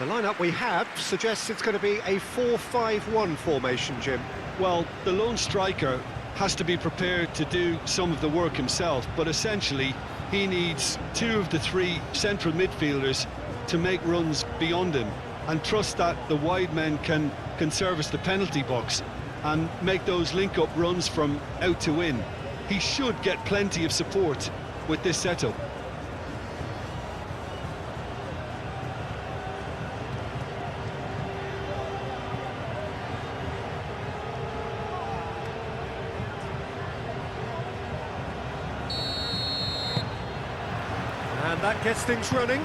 The lineup we have suggests it's going to be a 4-5-1 formation, Jim. Well, the lone striker has to be prepared to do some of the work himself, but essentially he needs two of the three central midfielders to make runs beyond him and trust that the wide men can service the penalty box and make those link-up runs from out to in. He should get plenty of support with this setup. And that gets things running.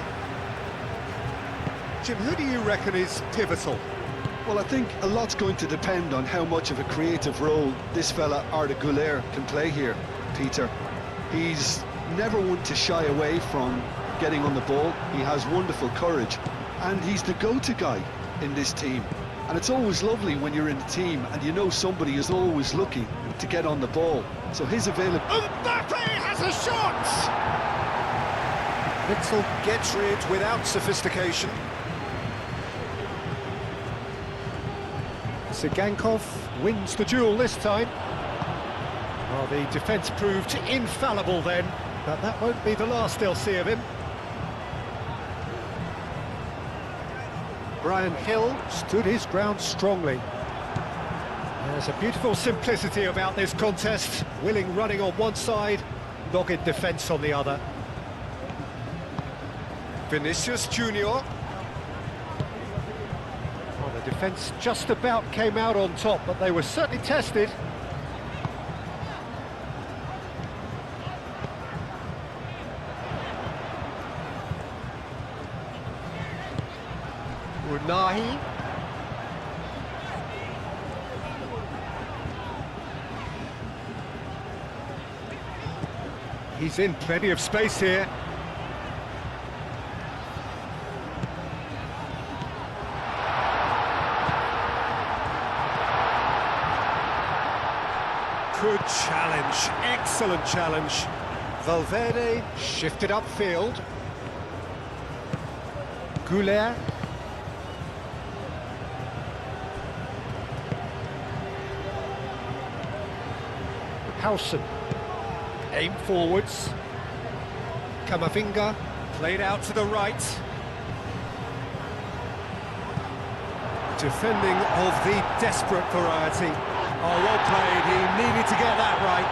Jim, who do you reckon is pivotal? Well, I think a lot's going to depend on how much of a creative role this fella Arda Güler can play here, Peter. He's never one to shy away from getting on the ball. He has wonderful courage, and he's the go-to guy in this team. And it's always lovely when you're in a team and you know somebody is always looking to get on the ball. So his availability... Mbappe has a shot! Witzel gets rid without sophistication. Sigankov wins the duel this time. Well, the defence proved infallible then, but that won't be the last they'll see of him. Brian Hill stood his ground strongly. There's a beautiful simplicity about this contest. Willing running on one side, dogged defence on the other. Vinicius Junior. Well, the defence just about came out on top, but they were certainly tested. Unahi. He's in plenty of space here. Good challenge, excellent challenge. Valverde shifted upfield. Güler. Howson. Aim forwards. Camavinga played out to the right. Defending of the desperate variety. Oh, well played, he needed to get that right.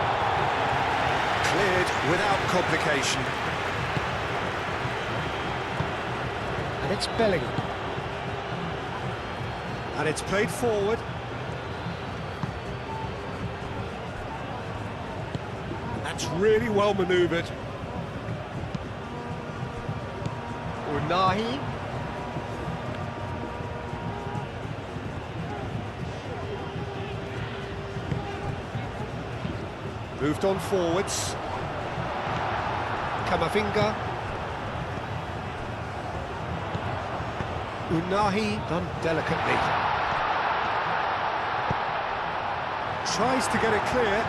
Cleared without complication. And it's Bellingham. And it's played forward. And that's really well manoeuvred. Unahi. Moved on forwards. Camavinga. Unahi done delicately. Tries to get it clear.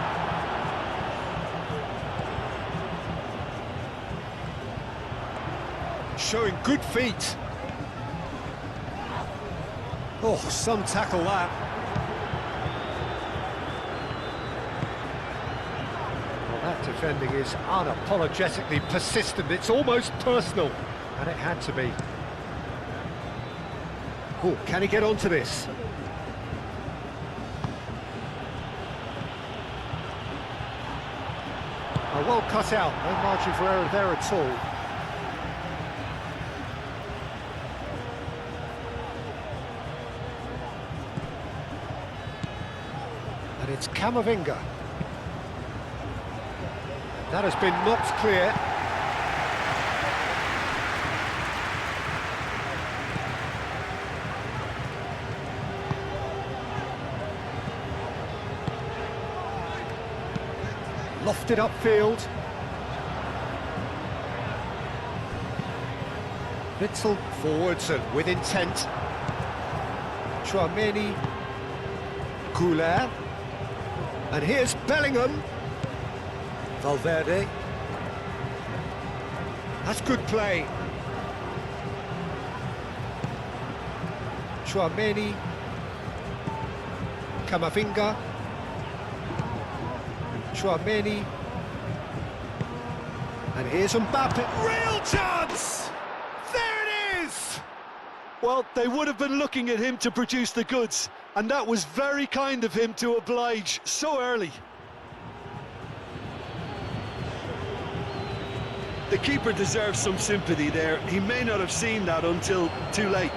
Showing good feet. Oh, some tackle that. That defending is unapologetically persistent. It's almost personal, and it had to be. Oh, can he get onto this? Oh, well cut out, no margin for error there at all. And it's Camavinga. That has been knocked clear. Lofted upfield. Witzel forwards and with intent. Chouameni. Güler. And here's Bellingham. Valverde. That's good play. Chouameni. Camavinga. Chouameni. And here's Mbappe. Real chance! There it is! Well, they would have been looking at him to produce the goods, and that was very kind of him to oblige so early. The keeper deserves some sympathy there. He may not have seen that until too late.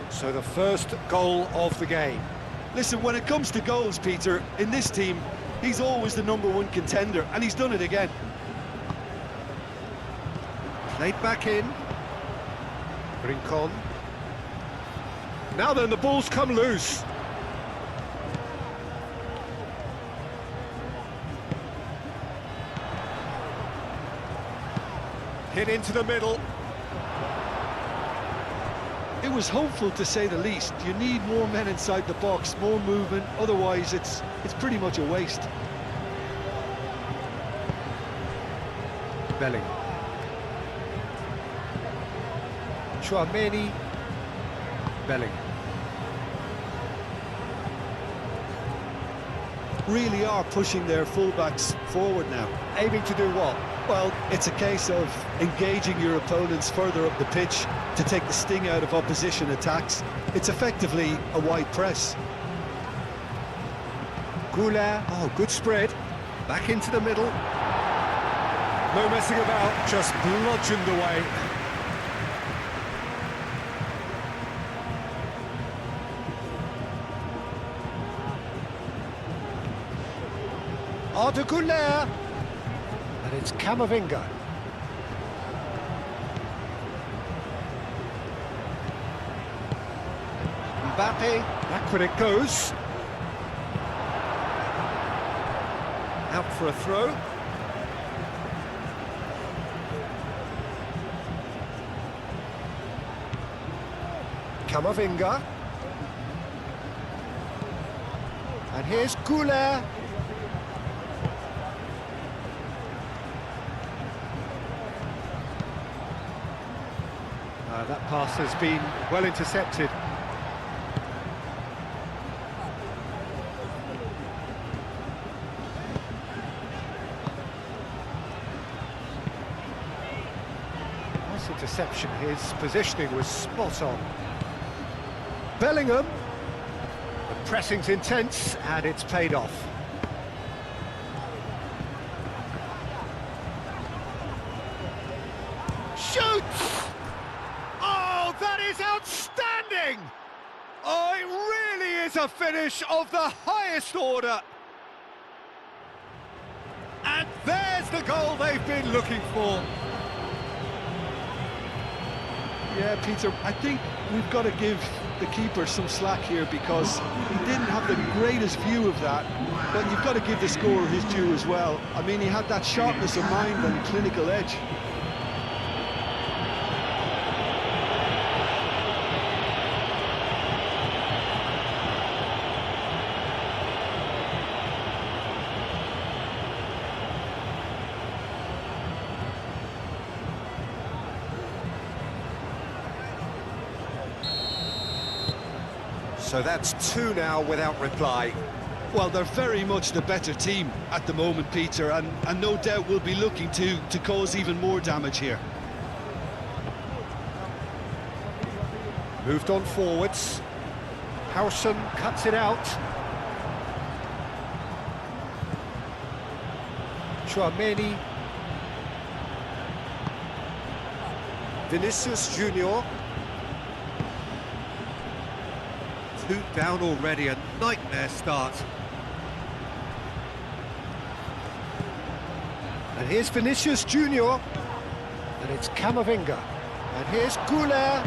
So the first goal of the game. Listen, when it comes to goals, Peter, in this team, he's always the #1 contender, and he's done it again. Played back in. Rincon. Now then, the ball's come loose. Hit into the middle. It was hopeful, to say the least. You need more men inside the box, more movement, otherwise it's pretty much a waste. Belling. Chouameni. Belling. Really are pushing their fullbacks forward now. Aiming to do what? Well, it's a case of engaging your opponents further up the pitch to take the sting out of opposition attacks. It's effectively a wide press. Goulart. Oh, good spread. Back into the middle. No messing about, just bludgeoned away. Arda Goulart. And it's Camavinga. Mbappe, back when it goes. Out for a throw. Camavinga. And here's Goulart. That pass has been well intercepted. Nice interception. His positioning was spot on. Bellingham. The pressing's intense and it's paid off. Shoots! That is outstanding! Oh, it really is a finish of the highest order. And there's the goal they've been looking for. Yeah, Peter, I think we've got to give the keeper some slack here because he didn't have the greatest view of that, but you've got to give the scorer his due as well. I mean, he had that sharpness of mind and clinical edge. So that's two now without reply. Well, they're very much the better team at the moment, Peter, and no doubt will be looking to cause even more damage here. Moved on forwards. Howson cuts it out. Chouameni. Vinicius Junior. Two down already, a nightmare start. And here's Vinicius Junior. And it's Camavinga. And here's Goulet.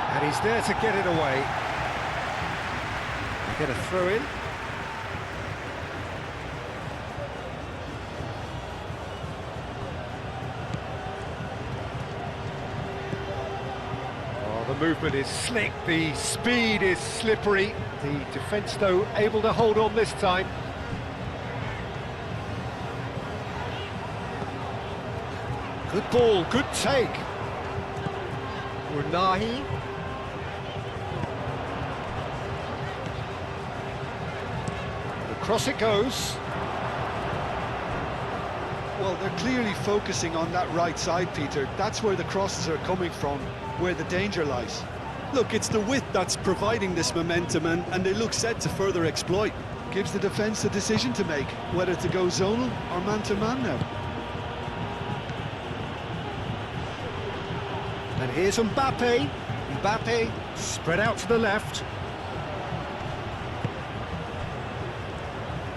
And he's there to get it away. Get a throw in. Oh, the movement is slick, the speed is slippery. The defence, though, able to hold on this time. Good ball, good take. Unahi. Across it goes. Well, they're clearly focusing on that right side, Peter. That's where the crosses are coming from, where the danger lies. Look, it's the width that's providing this momentum, and they look set to further exploit. Gives the defence a decision to make, whether to go zonal or man-to-man now. And here's Mbappe. Mbappe spread out to the left.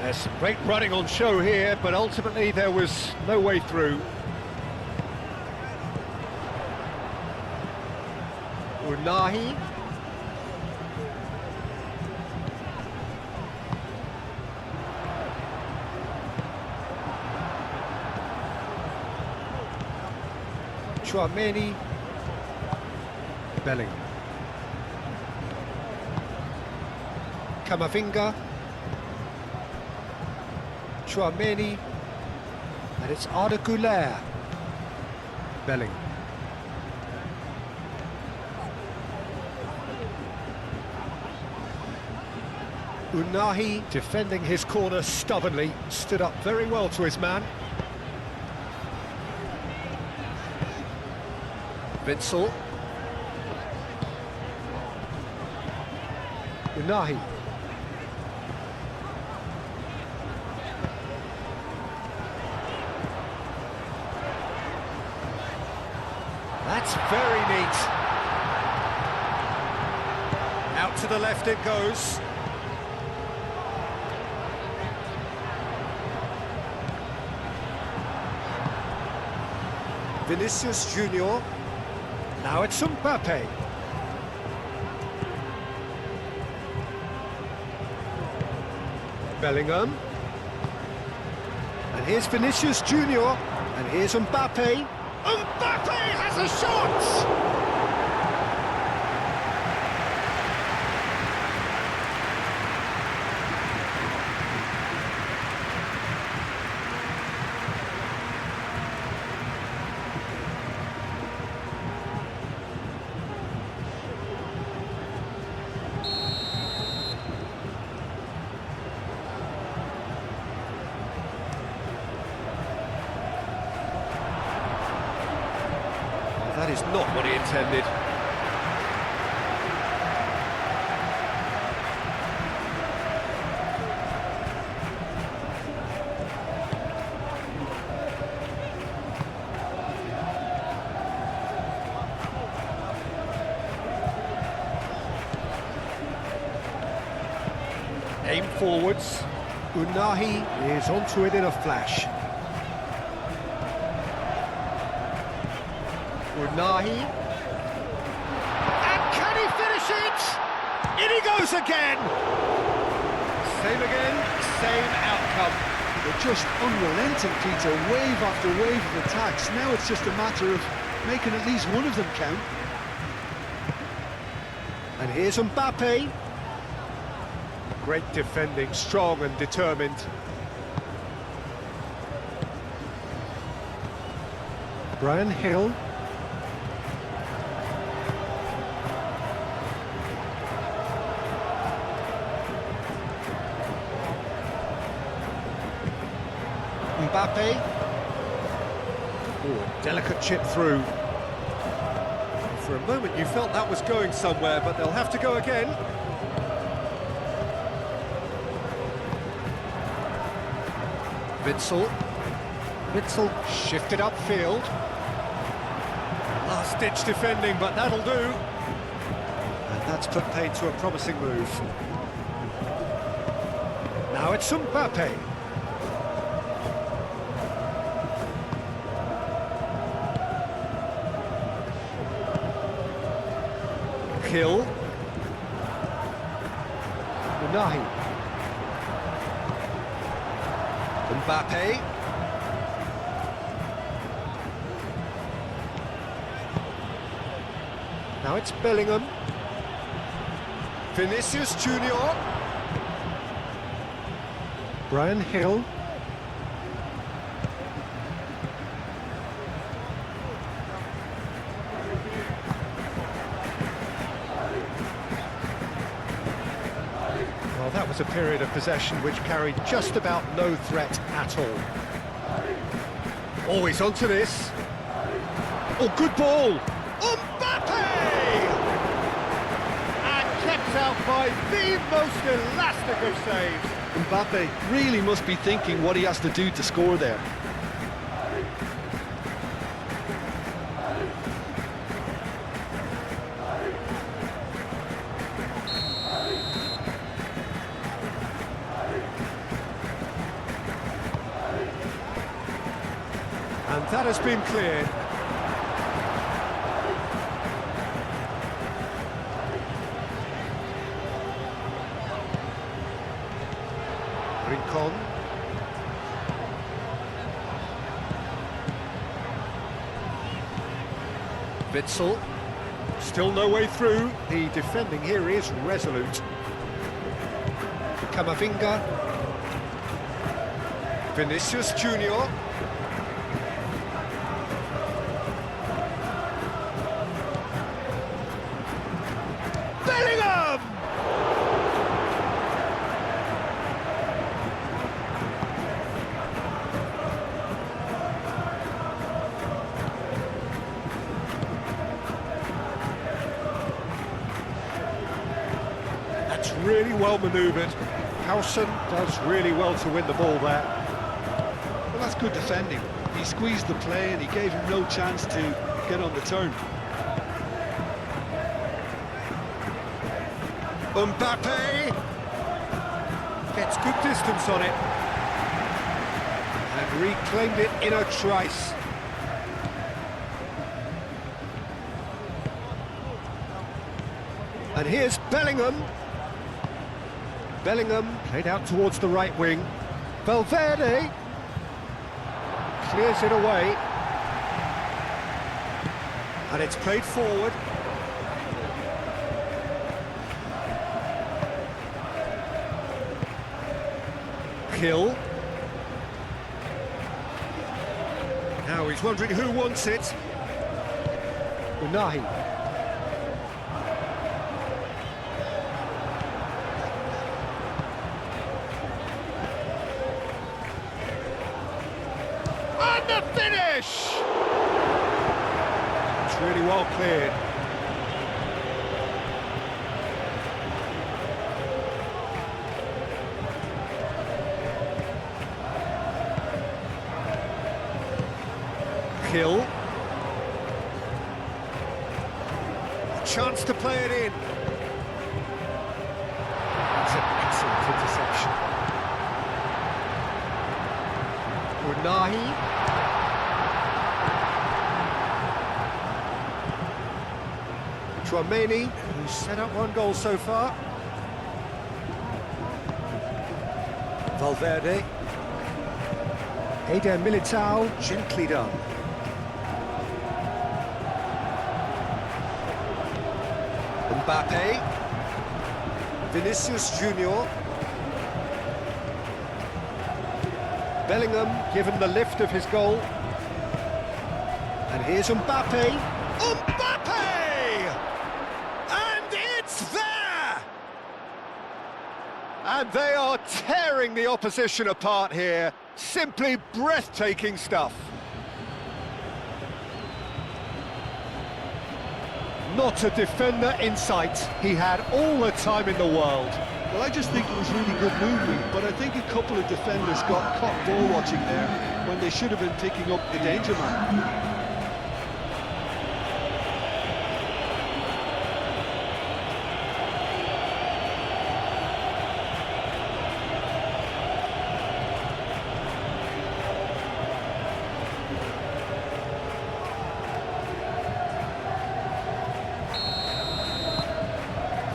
There's some great running on show here, but ultimately there was no way through. Unahi. Tchouaméni. Bellingham. Camavinga. Tchouaméni. And it's Arda Güler. Bellingham. Unahi defending his corner stubbornly, stood up very well to his man. Witsel. Unahi. That's very neat. Out to the left it goes. Vinicius Junior. Now it's Mbappe. Bellingham. And here's Vinicius Junior. And here's Mbappe. Mbappe has a shot! That is not what he intended. Aim forwards. Unahi is onto it in a flash. Unahi. And can he finish it? In he goes again! Same again, same outcome. They're just unrelenting, Peter. Wave after wave of attacks. Now it's just a matter of making at least one of them count. And here's Mbappe. Great defending, strong and determined. Brian Hill. Mbappe. Oh, a delicate chip through. For a moment you felt that was going somewhere, but they'll have to go again. Witsel. Witsel shifted upfield. Last-ditch defending, but that'll do. And that's put paid to a promising move. Now it's Mbappe. Hill. Unahi. Mbappe. Now it's Bellingham. Vinicius Junior. Brian Hill. Well, that was a period of possession which carried just about no threat at all. Always onto this. Oh, good ball! Mbappe! And kept out by the most elastic of saves. Mbappe really must be thinking what he has to do to score there. And that has been cleared. Rincon. Witsel. Still no way through. The defending here is resolute. Camavinga. Vinicius Junior. Bellingham! That's really well manoeuvred. Howson does really well to win the ball there. Well, that's good defending. He squeezed the play and he gave him no chance to get on the turn. Mbappe gets good distance on it and reclaimed it in a trice. And here's Bellingham. Bellingham played out towards the right wing. Valverde clears it away. And it's played forward. Hill. Now he's wondering who wants it. Unahi. And the finish! It's really well cleared. Hill. Chance to play it in. That's an excellent interception. Unahi. Tchouaméni, who's set up one goal so far. Valverde. Eder Militao, gently done. Mbappe, Vinicius Junior. Bellingham given the lift of his goal. And here's Mbappe. Mbappe! And it's there! And they are tearing the opposition apart here. Simply breathtaking stuff. Not a defender in sight. He had all the time in the world. Well, I just think it was really good movement, but I think a couple of defenders got caught ball watching there when they should have been picking up the danger man.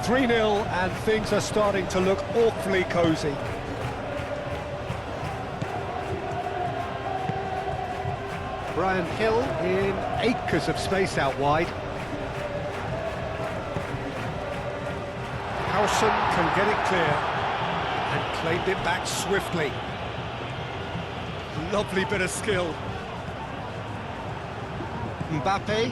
3-0 and things are starting to look awfully cosy. Brian Hill in acres of space out wide. Howson can get it clear and claimed it back swiftly. Lovely bit of skill. Mbappe.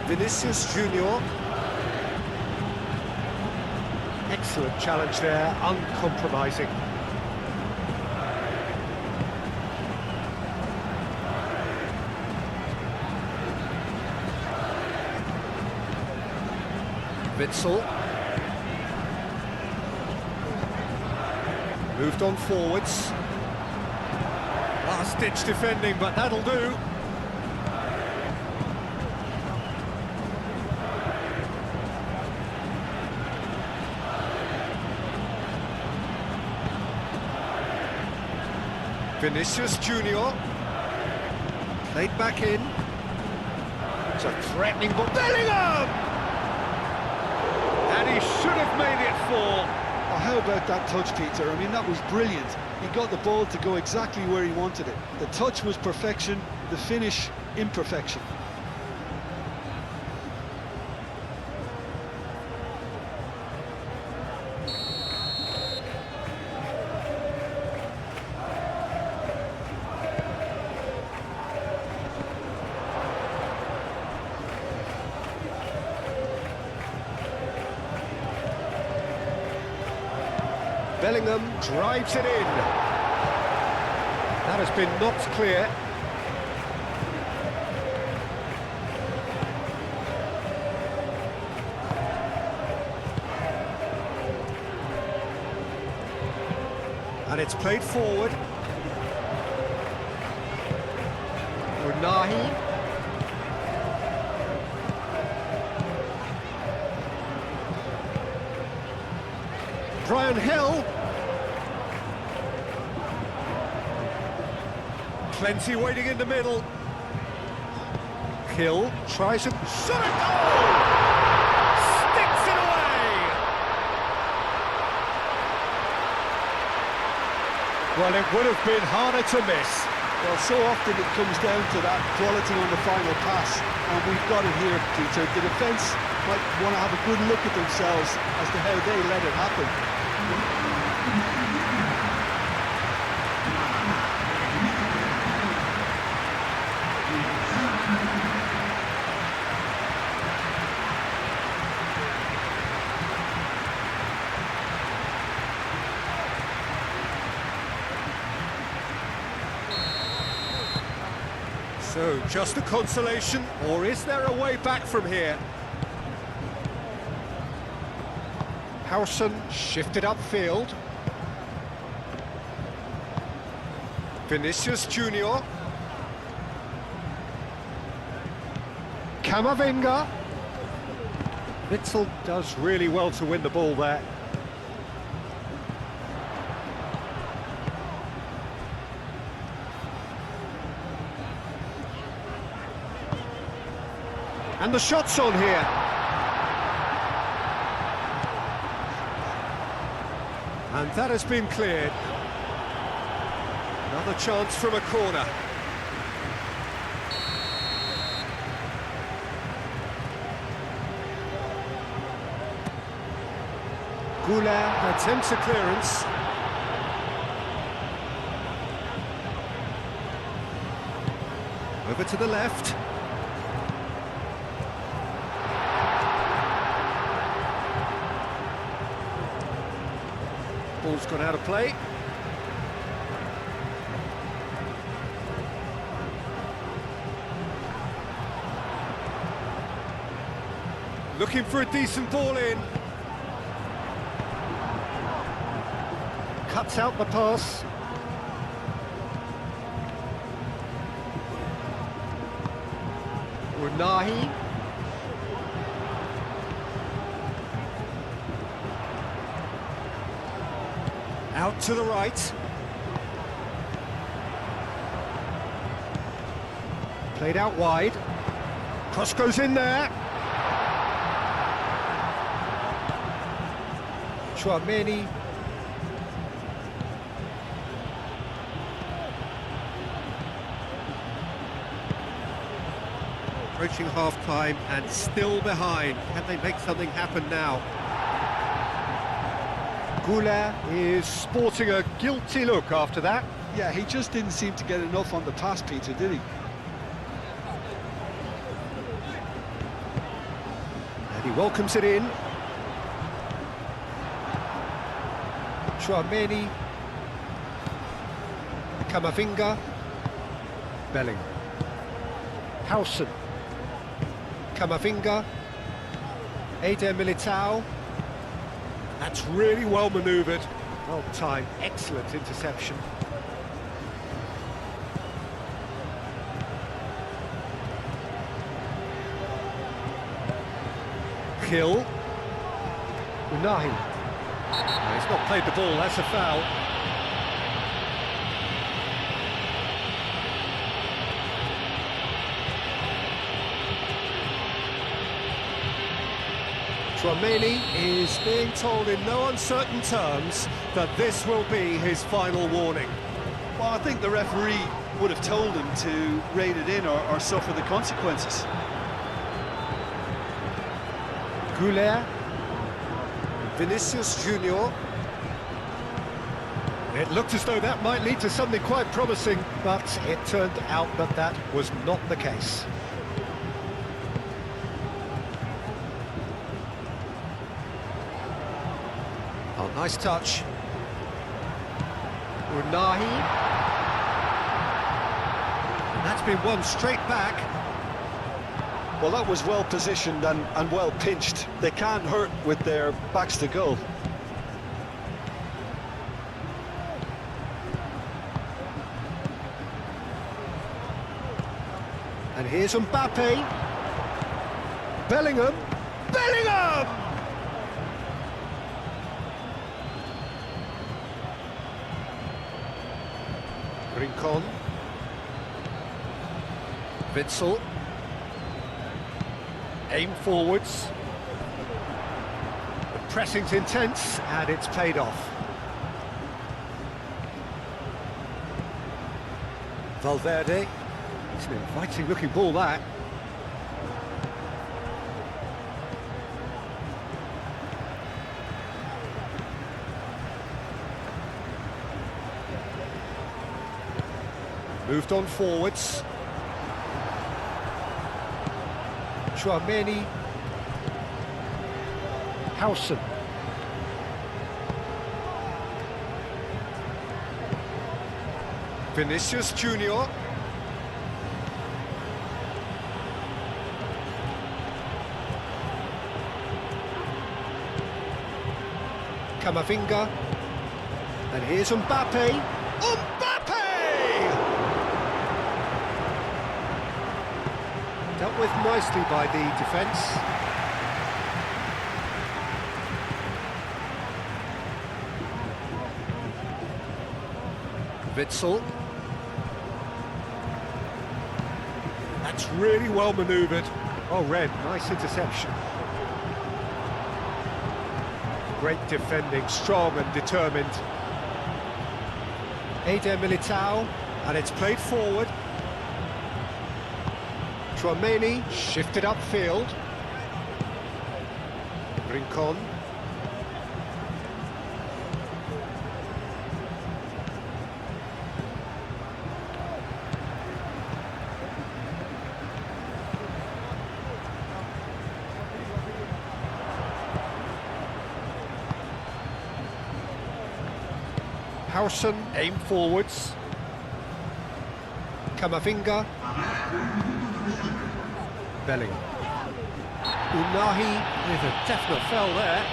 Vinicius Junior. Excellent challenge there, uncompromising. Witsel. Moved on forwards. Last-ditch defending, but that'll do. Vinicius Junior. Played back in. It's a threatening ball. Bellingham! And he should have made it 4. Oh, how about that touch, Peter? I mean, that was brilliant. He got the ball to go exactly where he wanted it. The touch was perfection, the finish, imperfection. Bellingham drives it in. That has been knocked clear. And it's played forward. Unahi. Brian Hill. Plenty waiting in the middle. Hill tries to shot it. Oh! Sticks it away. Well, it would have been harder to miss. Well, so often it comes down to that quality on the final pass, and we've got it here, Peter. The defence might want to have a good look at themselves as to how they let it happen. So, just a consolation, or is there a way back from here? Howson shifted upfield. Vinicius Junior. Camavinga. Witsel does really well to win the ball there. And the shot's on here. And that has been cleared. Another chance from a corner. Goulart attempts a clearance. Over to the left. Ball's gone out of play. Looking for a decent ball in. Cuts out the pass. Unahi. Out to the right. Played out wide. Cross goes in there. Chouameni. Approaching half-time and still behind. Can they make something happen now? Goulet is sporting a guilty look after that. Yeah, he just didn't seem to get enough on the pass, Peter, did he? And he welcomes it in. Chouameni. Camavinga. Bellingham. Howson. Camavinga. Eder Militao. That's really well manoeuvred. Well timed, excellent interception. Hill. Unahi. No, he's not played the ball, that's a foul. Chouameni is being told in no uncertain terms that this will be his final warning. Well, I think the referee would have told him to rein it in or suffer the consequences. Goulet. Vinicius Junior. It looked as though that might lead to something quite promising, but it turned out that that was not the case. Oh, nice touch. Unahi. And that's been won straight back. Well, that was well positioned and well pinched. They can't hurt with their backs to goal. And here's Mbappe. Bellingham. Bellingham! Rincon. Witsel. Aim forwards. The pressing's intense and it's paid off. Valverde. It's an inviting looking ball, that. Moved on forwards. Chouameni. Howson. Vinicius Junior. Camavinga. And here's Mbappe. Mbappe! Dealt with nicely by the defence. Witsel. That's really well manoeuvred. Oh, Red, nice interception. Great defending, strong and determined. Eder Militao, and it's played forward. Chouameni shifted upfield. Rincon. Howson, aim forwards. Camavinga. Bellingham. Unahi with a definite foul there.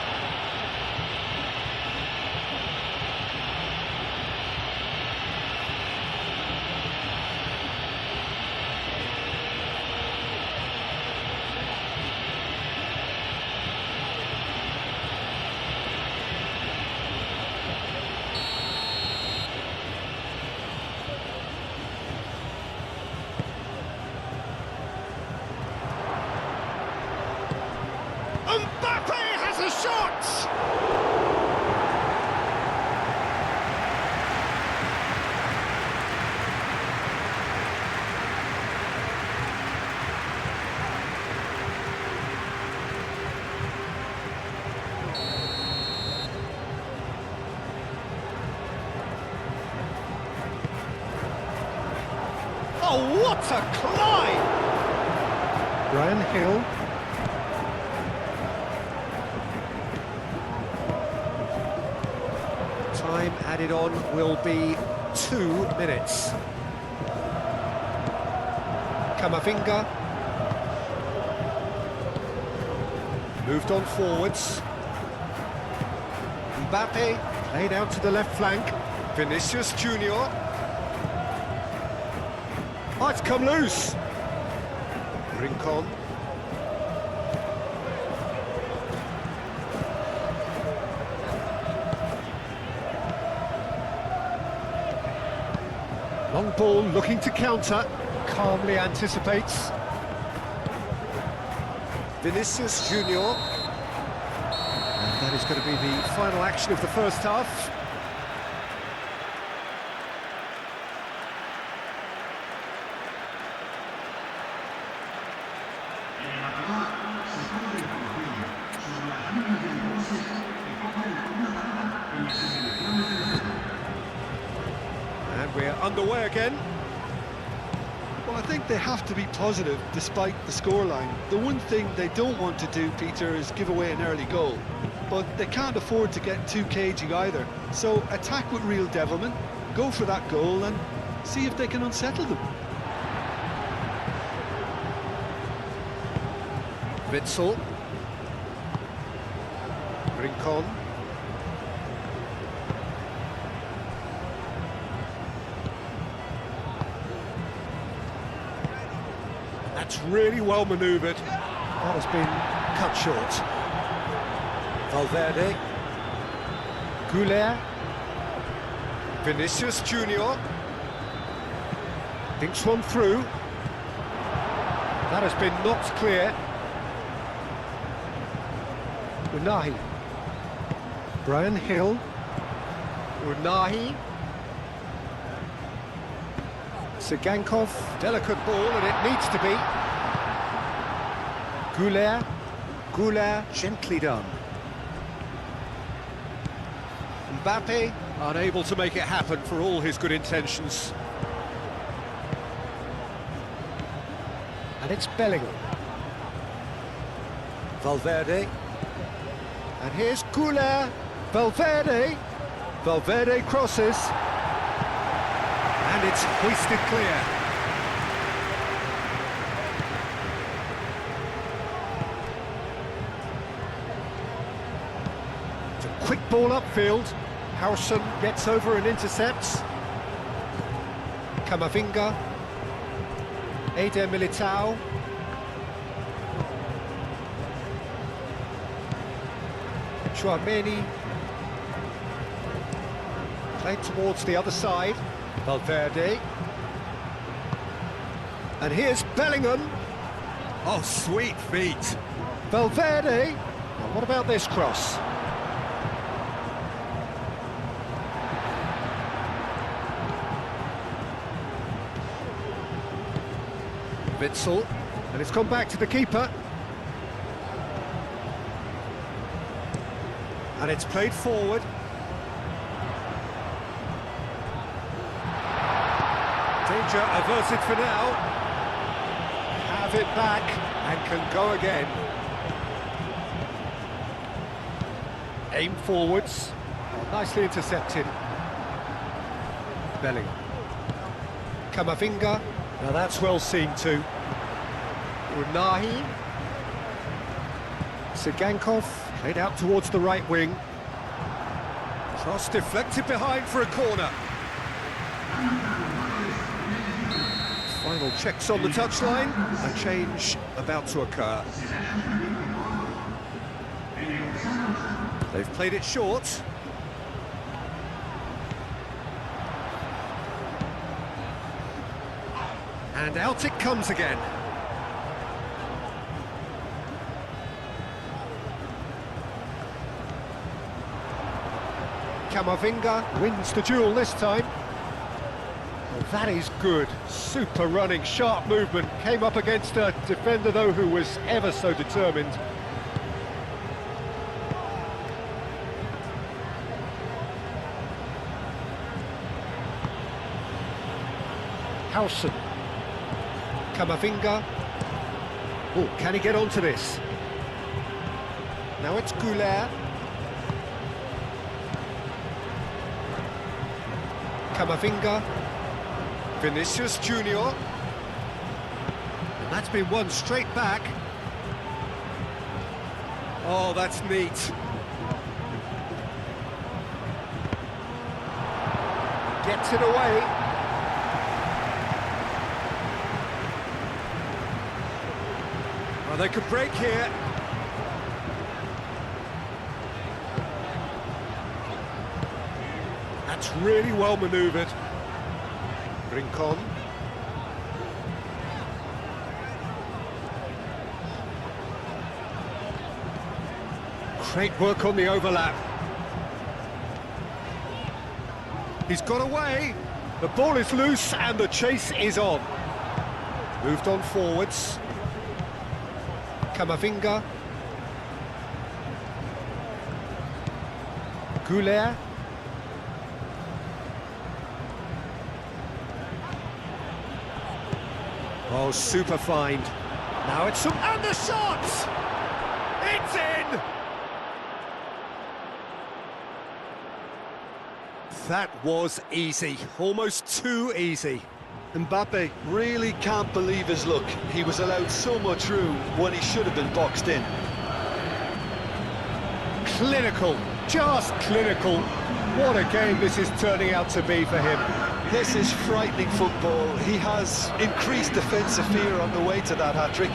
shot! Oh, what a climb! Brian Hill. Time added on will be 2 minutes. Camavinga. Moved on forwards. Mbappe played out to the left flank. Vinicius Junior. Oh, it's come loose. Rincon. Long ball looking to counter. Calmly anticipates. Vinicius Junior. And that is going to be the final action of the first half. And we're underway again. Well, I think they have to be positive despite the scoreline. The one thing they don't want to do, Peter, is give away an early goal. But they can't afford to get too cagey either. So attack with real devilment, go for that goal and see if they can unsettle them. Witsel. Rincon. That's really well manoeuvred. That has been cut short. Valverde. Goulet. Vinicius Junior. Thinks one through. That has been knocked clear. Unahi. Brian Hill. Unahi. Sigankov, delicate ball, and it needs to be. Goulet, gently done. Mbappe, unable to make it happen for all his good intentions. And it's Bellingham. Valverde. And here's Goulet. Valverde crosses. And it's hoisted clear. It's a quick ball upfield. Harrison gets over and intercepts. Camavinga. Eder Militao. Chouameni. Played towards the other side. Valverde. And here's Bellingham. Oh, sweet feet. Valverde. Now, what about this cross? Witsel. And it's gone back to the keeper. And it's played forward. Danger averted for now. Have it back and can go again. Aim forwards. Oh, nicely intercepted. Bellingham. Camavinga. Now that's well seen too. Unahi. Sigankov. Played out towards the right wing. Cross deflected behind for a corner. Final checks on the touchline. A change about to occur. They've played it short. And out it comes again. Camavinga wins the duel this time. Well, that is good. Super running, sharp movement. Came up against a defender, though, who was ever so determined. Howson. Camavinga. Oh, can he get onto this? Now it's Goulet. Camavinga. Vinicius Junior. And that's been won straight back. Oh, that's neat. Gets it away. Well, they could break here. That's really well manoeuvred. Rincon. Great work on the overlap. He's got away. The ball is loose and the chase is on. Moved on forwards. Camavinga. Goulet. Oh, super find. Now it's and the shot! It's in! That was easy, almost too easy. Mbappe really can't believe his luck. He was allowed so much room when he should have been boxed in. Clinical, just clinical. What a game this is turning out to be for him. This is frightening football. He has increased defensive fear on the way to that hat-trick.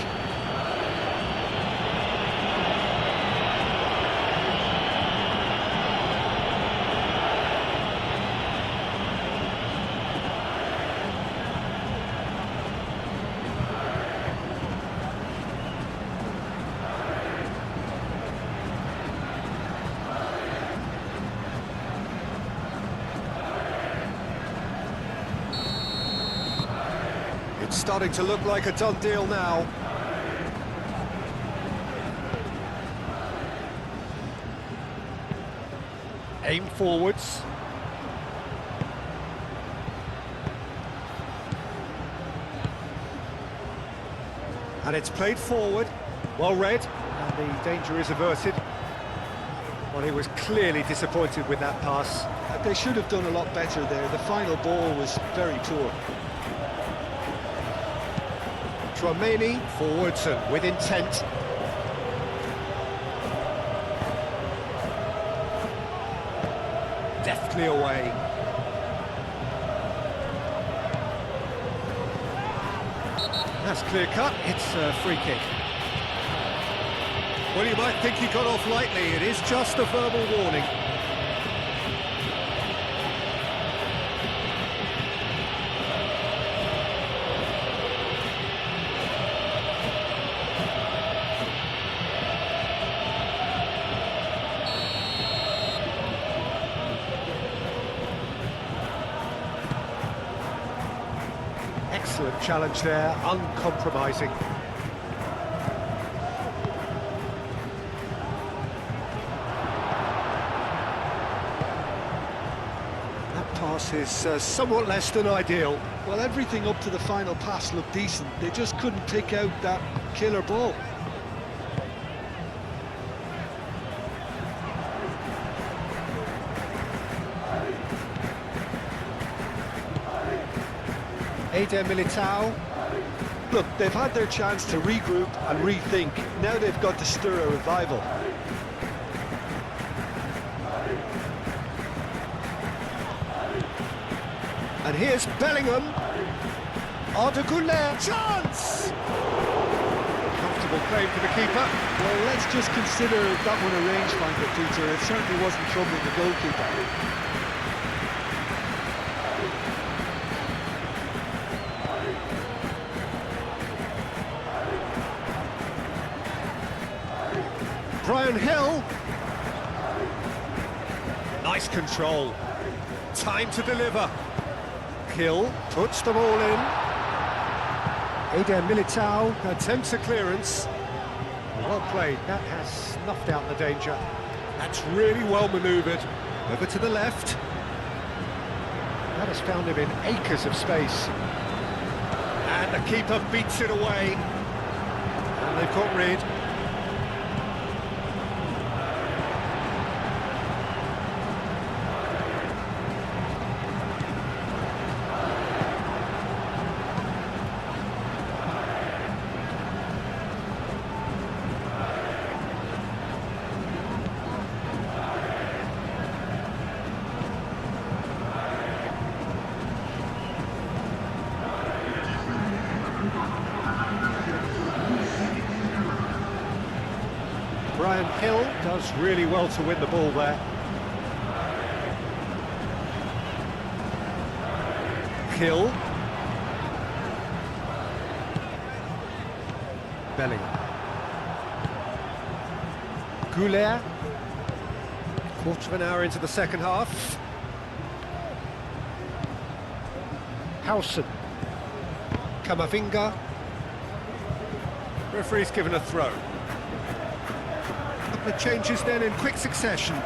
It's starting to look like a done deal now. Aim forwards. And it's played forward. Well read. And the danger is averted. Well, he was clearly disappointed with that pass. They should have done a lot better there. The final ball was very poor. Tchouaméni forwards and with intent. Deftly away. That's clear cut. It's a free kick. Well, you might think he got off lightly. It is just a verbal warning. Excellent challenge there, uncompromising. That pass is somewhat less than ideal. Well, everything up to the final pass looked decent. They just couldn't pick out that killer ball. Eder Militao. Look, they've had their chance to regroup and rethink. Now they've got to stir a revival. And here's Bellingham. Arda Güler, chance! Comfortable claim for the keeper. Well, let's just consider that one a rangefinder, Peter. It certainly wasn't troubling the goalkeeper. Brian Hill. Nice control. Time to deliver. Kill puts the ball in. Eder Militao attempts a clearance. Well played. That has snuffed out the danger. That's really well manoeuvred. Over to the left. That has found him in acres of space. And the keeper beats it away. And they've got rid. Brian Hill does really well to win the ball there. Hill. Bellingham. Goulet. Quarter of an hour into the second half. Howson. Camavinga. Referee's given a throw. The changes then in quick succession.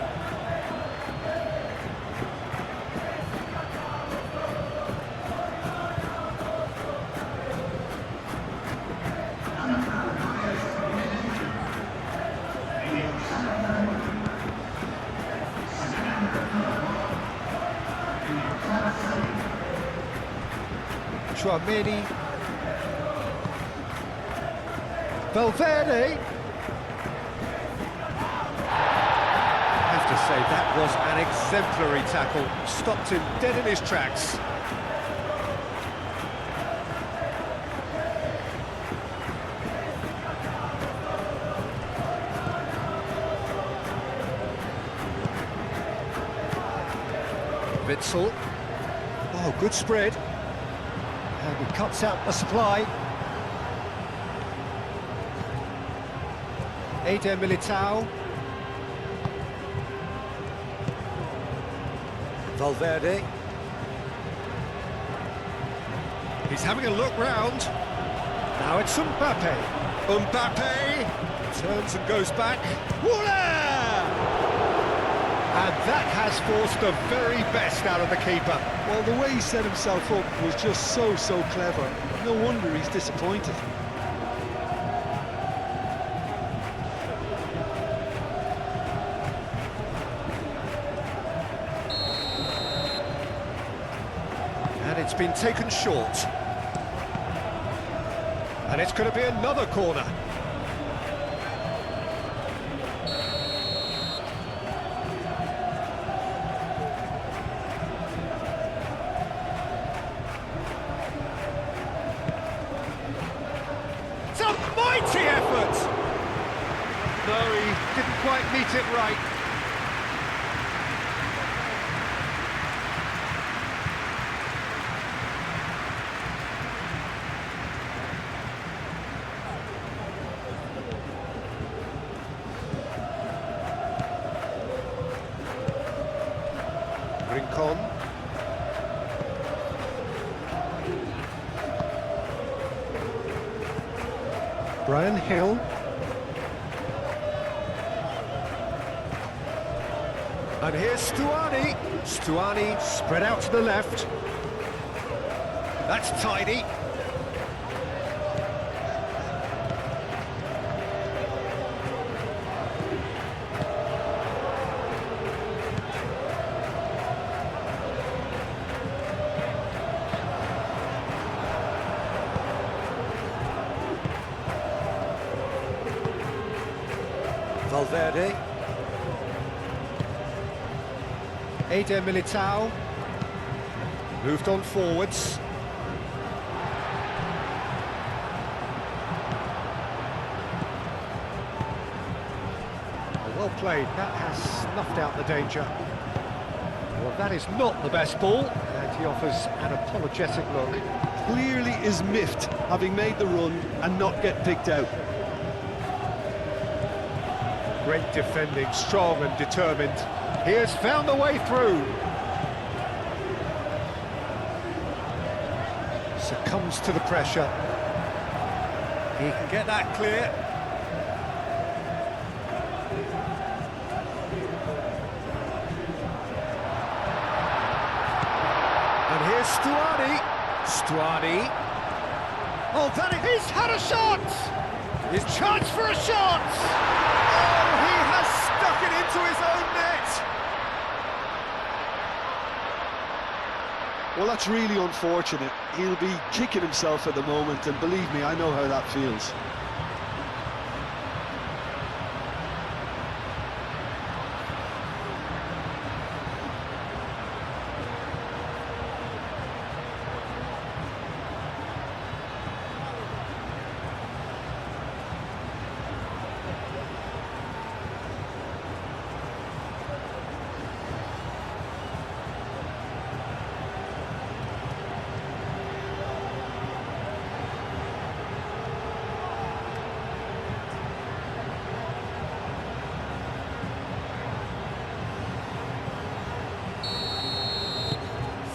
Chouameni. Valverde. Say that was an exemplary tackle, stopped him dead in his tracks. Witsel. Oh, good spread. And he cuts out the supply. Eder Militao. Valverde. He's having a look round. Now it's Mbappe. Mbappe turns and goes back. Voila! And that has forced the very best out of the keeper. Well, the way he set himself up was just so clever. No wonder he's disappointed. It's been taken short. And it's going to be another corner. It's a mighty effort! No, he didn't quite meet it right. Rincon. Brian Hill. And here's Stuani. Stuani spread out to the left. That's tidy. Valverde. Eder Militao. Moved on forwards. Well played. That has snuffed out the danger. Well, that is not the best ball, and he offers an apologetic look. Clearly is miffed, having made the run and not get picked out. Great defending, strong and determined. He has found the way through. Succumbs to the pressure. He can get that clear. And here's Stuani. Oh, he's had a shot! His chance for a shot! Oh, he has stuck it into his own net! Well, that's really unfortunate. He'll be kicking himself at the moment, and believe me, I know how that feels.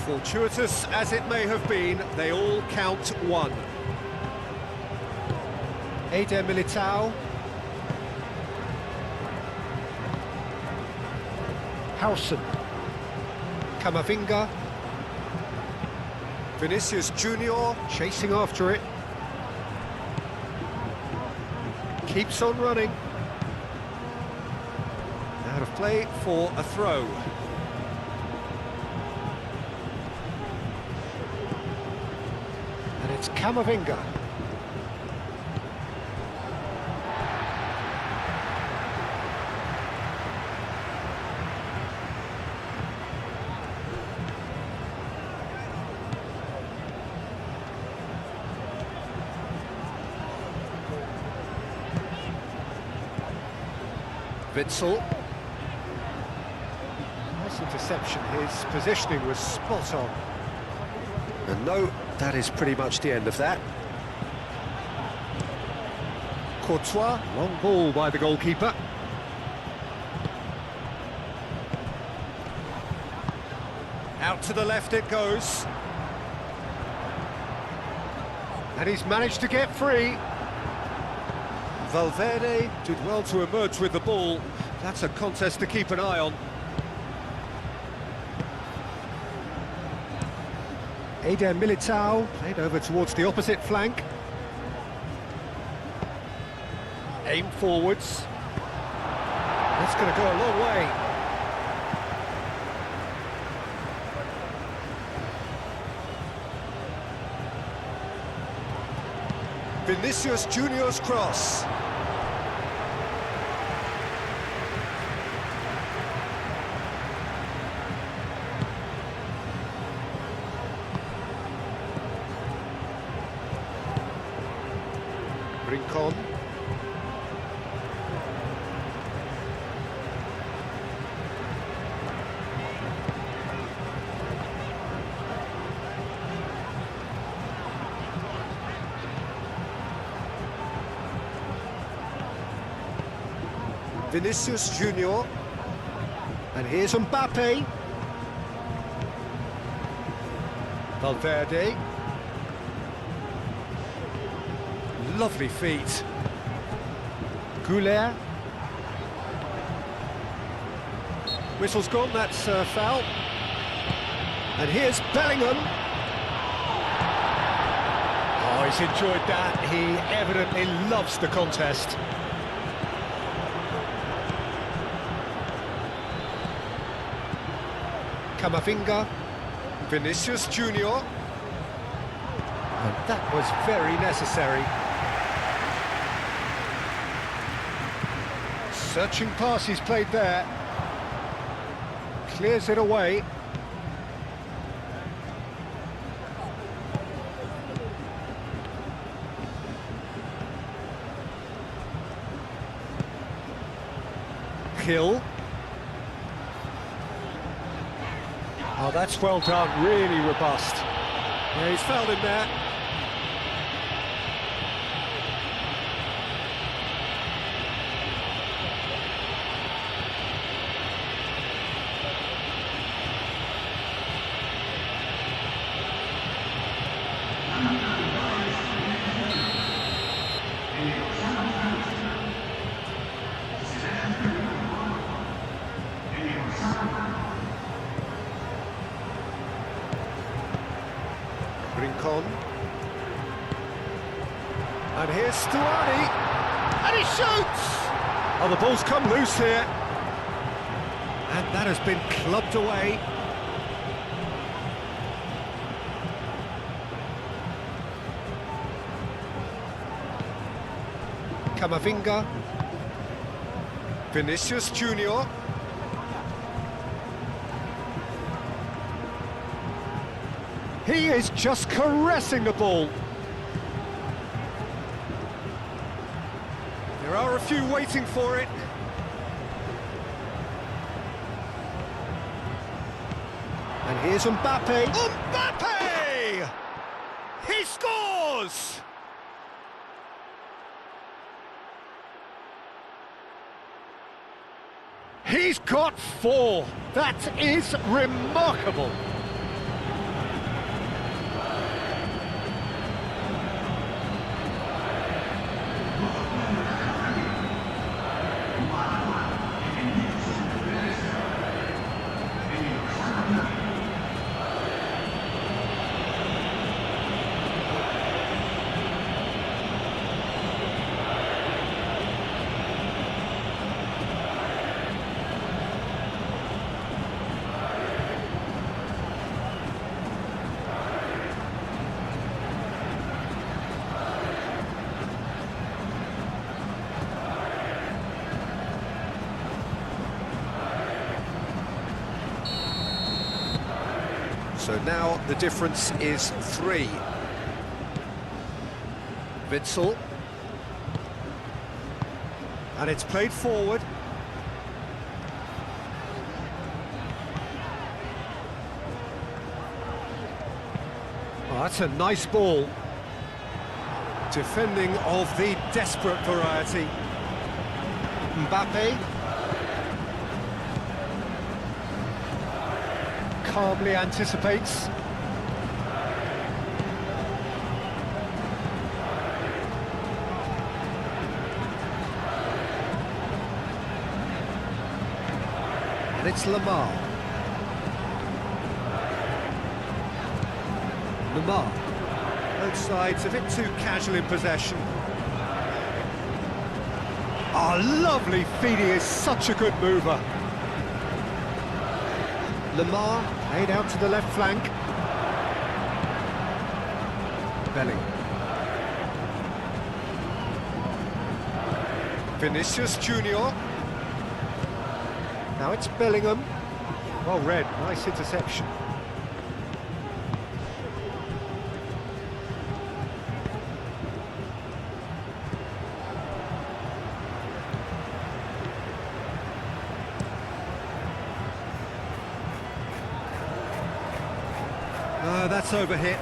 Fortuitous as it may have been, they all count one. Eder Militao. Howson. Camavinga. Vinicius Junior chasing after it. Keeps on running. Out of play for a throw. It's Camavinga. Witsel. Nice interception. His positioning was spot on. And no, that is pretty much the end of that. Courtois, long ball by the goalkeeper. Out to the left it goes. And he's managed to get free. Valverde did well to emerge with the ball. That's a contest to keep an eye on. Eder Militao played over towards the opposite flank. Aim forwards. That's going to go a long way. Vinicius Junior's cross. Rincon. Vinicius Junior. And here's Mbappe. Valverde. Lovely feet. Goulet. Whistle's gone, that's foul. And here's Bellingham. Oh, he's enjoyed that. He evidently loves the contest. Camavinga. Vinicius Junior. And that was very necessary. Searching pass he's played there. Clears it away. Hill. Oh, that's well done, really robust. Yeah, he's fouled him there. Rincon. And here's Stuani. And he shoots! Oh, the ball's come loose here. And that has been clubbed away. Camavinga. Vinicius Junior. He is just caressing the ball. There are a few waiting for it. And here's Mbappe. Mbappe! He scores! He's got 4. That is remarkable. So now the difference is 3. Witsel. And it's played forward. Oh, that's a nice ball. Defending of the desperate variety. Mbappe. Calmly anticipates. And it's Lamar. Lamar. Both sides a bit too casual in possession. Oh, lovely feed, he is such a good mover. Lamar, played out to the left flank. Belling. Vinicius Junior. Now it's Bellingham. Well read, nice interception. That's overhit.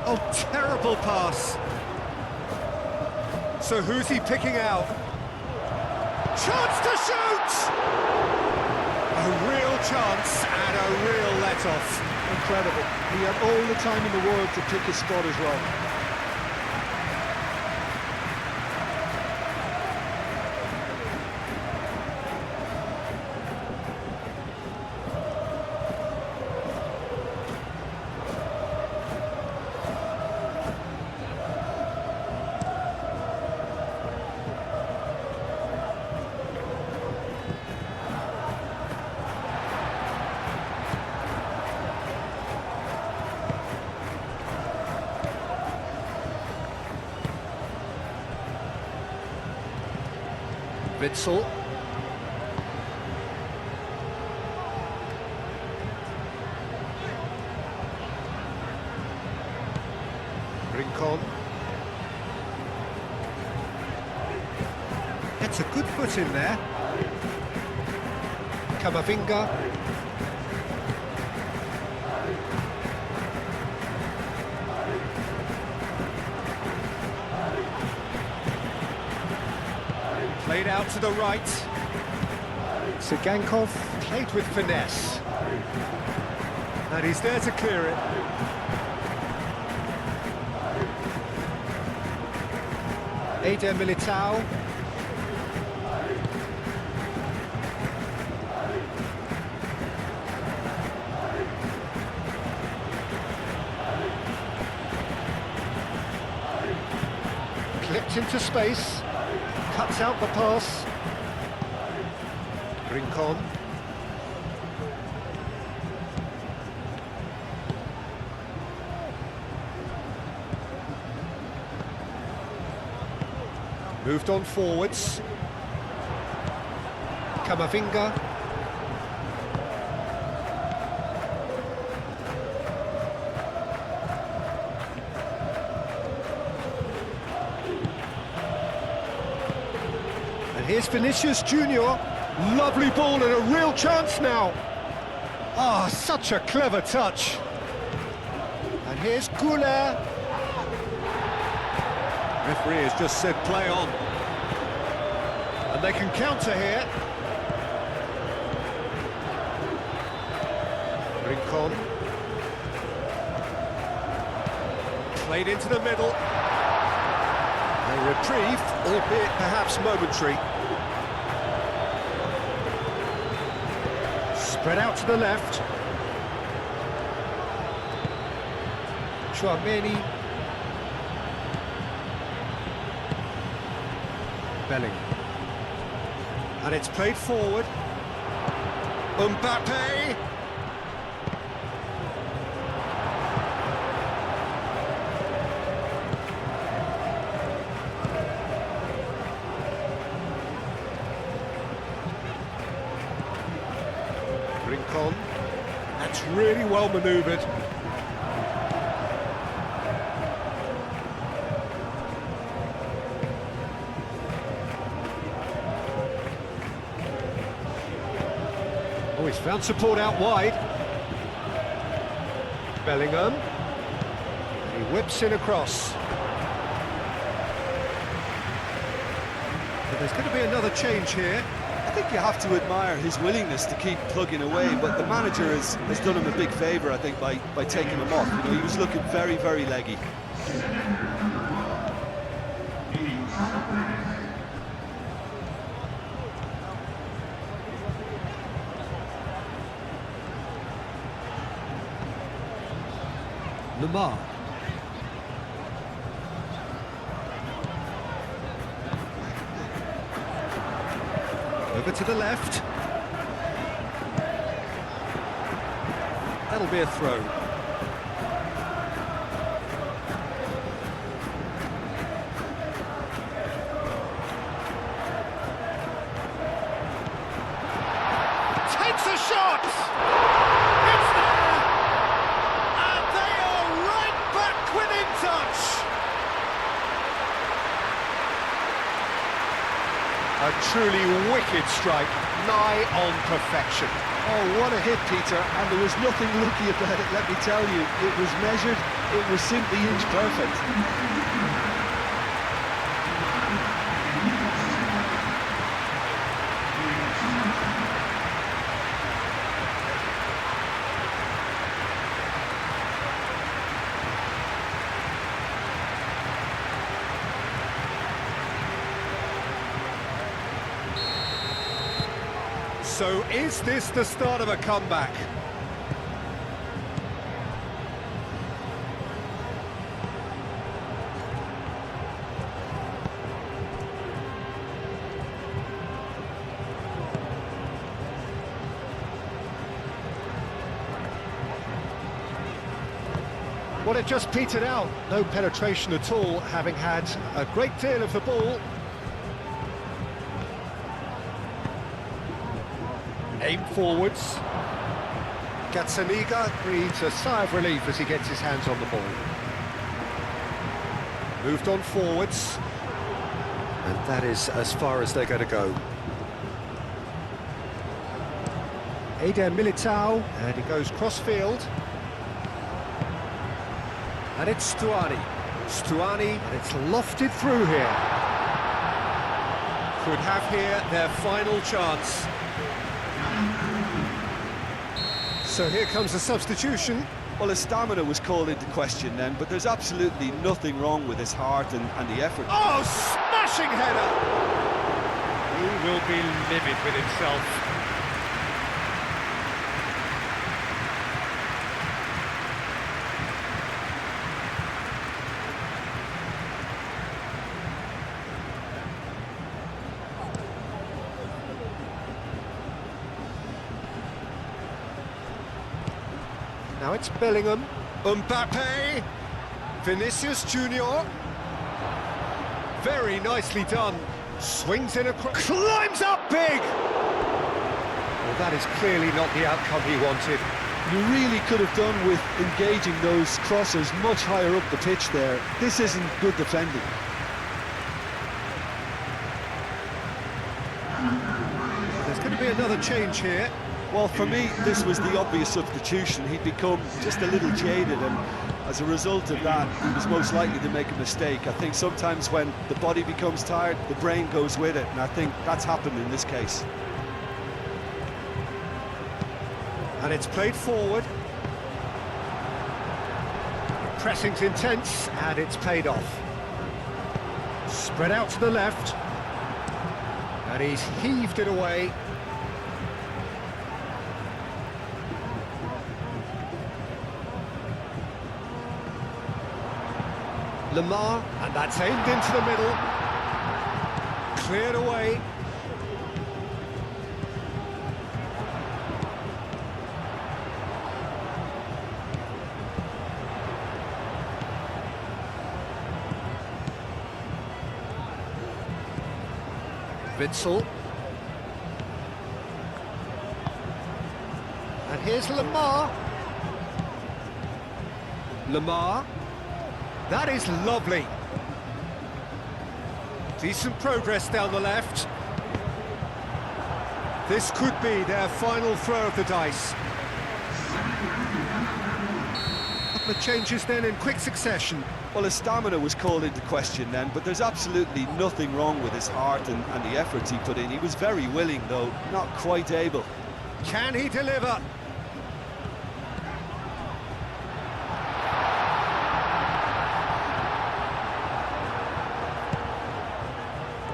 Oh, terrible pass. So who's he picking out? Chance to shoot! A real chance and a real let-off. Incredible. He had all the time in the world to pick his spot as well. Witsel. Rincon. Gets a good foot in there. Camavinga. Played out to the right. Sigankov played with finesse. And he's there to clear it. Eder Militao. Slipped into space, cuts out the pass. Rincon. Moved on forwards. Camavinga. And here's Vinicius Junior. Lovely ball and a real chance now. Ah, such a clever touch. And here's Goulet. Referee has just said play on. And they can counter here. Rincon. Played into the middle. A reprieve, albeit perhaps momentary. Spread out to the left. Chouameni. Bellingham. And it's played forward. Mbappe. Rincon. That's really well manoeuvred. Oh, he's found support out wide. Bellingham. And he whips in across. But there's going to be another change here. I think you have to admire his willingness to keep plugging away, but the manager has done him a big favour, I think, by taking him off. You know, he was looking very, very leggy. Lamar. Over to the left. That'll be a throw. Takes a shot! It's there! And they are right back within touch! A truly wicked strike, nigh on perfection. Oh, what a hit, Peter, and there was nothing lucky about it, let me tell you. It was measured, it was simply inch perfect. So is this the start of a comeback? Well, it just petered out. No penetration at all, having had a great deal of the ball. Aim forwards. Gazzaniga breathes a sigh of relief as he gets his hands on the ball. Moved on forwards. And that is as far as they're going to go. Eder Militao, and he goes cross-field. And it's Stuani. Stuani, and it's lofted through here. Could have here their final chance. So here comes the substitution. Well, his stamina was called into question then, but there's absolutely nothing wrong with his heart and the effort. Oh, smashing header! He will be livid with himself. Now it's Bellingham. Mbappe. Vinicius Junior. Very nicely done. Swings in across. Climbs up big! Well, that is clearly not the outcome he wanted. You really could have done with engaging those crossers much higher up the pitch there. This isn't good defending. There's going to be another change here. Well, for me, this was the obvious substitution. He'd become just a little jaded, and as a result of that, he was most likely to make a mistake. I think sometimes when the body becomes tired, the brain goes with it, and I think that's happened in this case. And it's played forward. Pressing's intense, and it's paid off. Spread out to the left. And he's heaved it away. Lamar, and that's aimed into the middle. Cleared away. Witsel. And here's Lamar. Lamar. That is lovely. Decent progress down the left. This could be their final throw of the dice. Couple of changes then in quick succession. Well, his stamina was called into question then, but there's absolutely nothing wrong with his heart and the efforts he put in. He was very willing, though, not quite able. Can he deliver?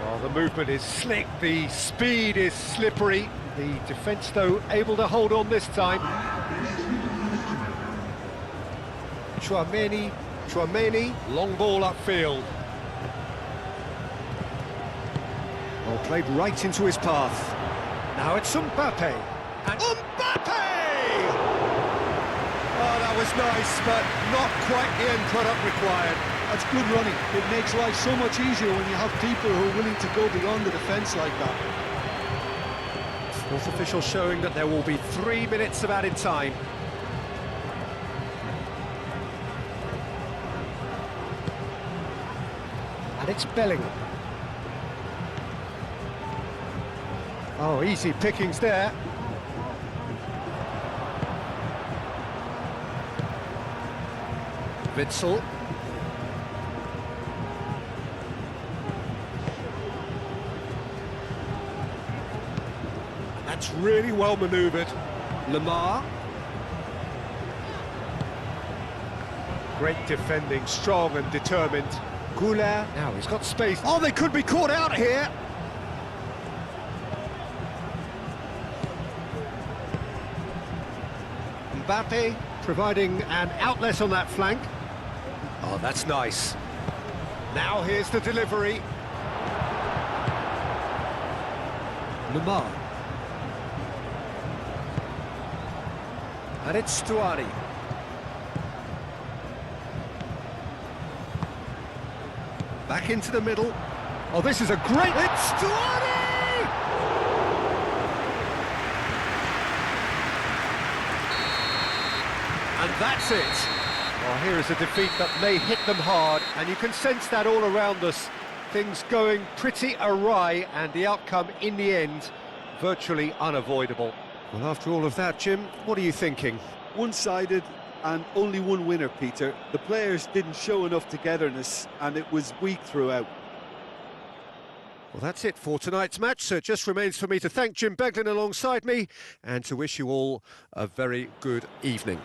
Well, the movement is slick, the speed is slippery. The defence, though, able to hold on this time. Chouameni, long ball upfield. Well, played right into his path. Now it's Mbappe. And Mbappe! Oh, that was nice, but not quite the end product required. That's good running. It makes life so much easier when you have people who are willing to go beyond the defence like that. Fourth official showing that there will be 3 minutes of added time. And it's Bellingham. Oh, easy pickings there. Witsel. That's really well manoeuvred. Lamar. Great defending, strong and determined. Goulart. Now he's got space. Oh, they could be caught out here. Mbappe providing an outlet on that flank. Oh, that's nice. Now here's the delivery. Lamar. And it's Stuani. Back into the middle. Oh, this is a great... It's Stuani! And that's it. Well, here is a defeat that may hit them hard, and you can sense that all around us. Things going pretty awry, and the outcome in the end, virtually unavoidable. Well, after all of that, Jim, what are you thinking? One-sided and only one winner, Peter. The players didn't show enough togetherness, and it was weak throughout. Well, that's it for tonight's match, so it just remains for me to thank Jim Beglin alongside me, and to wish you all a very good evening.